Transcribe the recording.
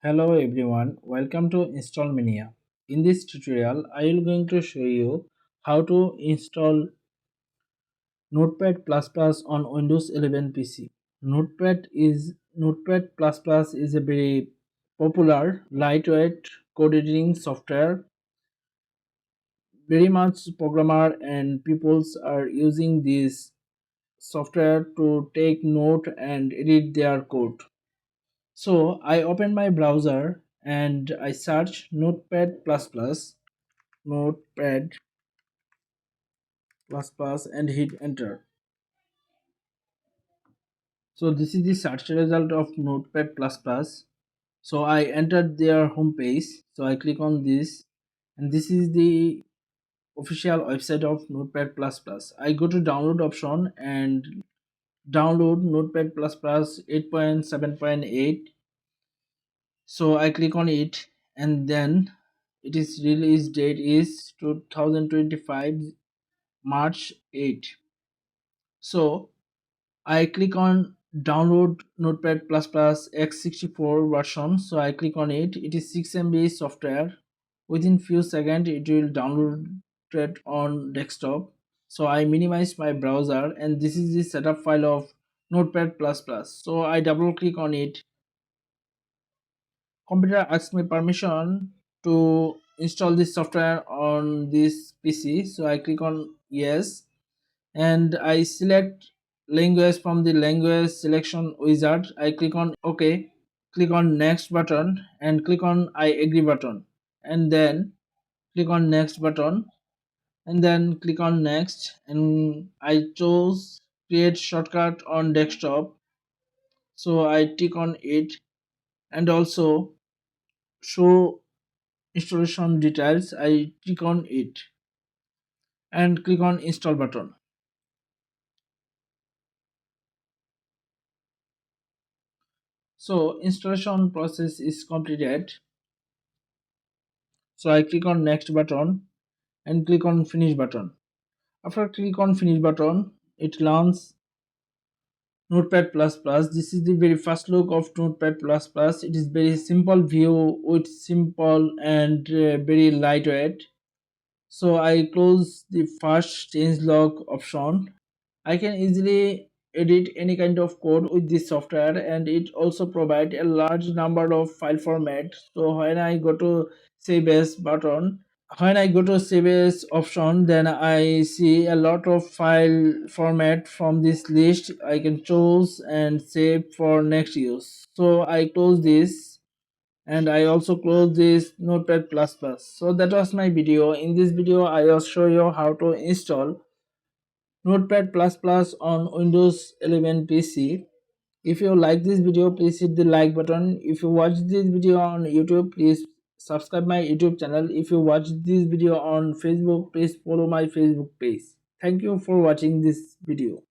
Hello everyone, welcome to install Mania. In this tutorial, I will going to show you how to install Notepad++ on Windows 11 PC. Notepad++ is a very popular, lightweight code editing software. Very much programmer and peoples are using this software to take note and edit their code. So I open my browser and I search Notepad++, Notepad++, and hit enter. So this is the search result of Notepad++. So I entered their home page. So I click on this, and this is the official website of Notepad++. I go to download option and download Notepad++ 8.7.8. So I click on it, and then its release date is 2025 March 8. So I click on download Notepad++ x64 version. So I click on it. It is 6 MB software. Within few seconds it will download it on desktop. So I minimize my browser, and this is the setup file of Notepad++. So I double click on it. Computer asks me permission to install this software on this PC. So I click on yes, and I select language from the language selection wizard. I click on OK, click on next button, and click on I agree button, and then click on next button, and then click on next, and I chose create shortcut on desktop. So I tick on it, and also show installation details. I click on it and click on install button. So installation process is completed. So I click on next button and click on finish button. After click on finish button, it launches Notepad++. This is the very first look of Notepad++. It is very simple view with simple and very lightweight. So I close the first change log option. I can easily edit any kind of code with this software, and it also provides a large number of file formats. So when I go to save as button, when I go to save as option, then I see a lot of file format from this list. I can choose and save for next use. So I close this, and I also close this Notepad++. So that was my video. In this video I will show you how to install Notepad++ on Windows 11 PC. If you like this video, please hit the like button. If you watch this video on YouTube, please subscribe my YouTube channel. If you watch this video on Facebook, please follow my Facebook page. Thank you for watching this video.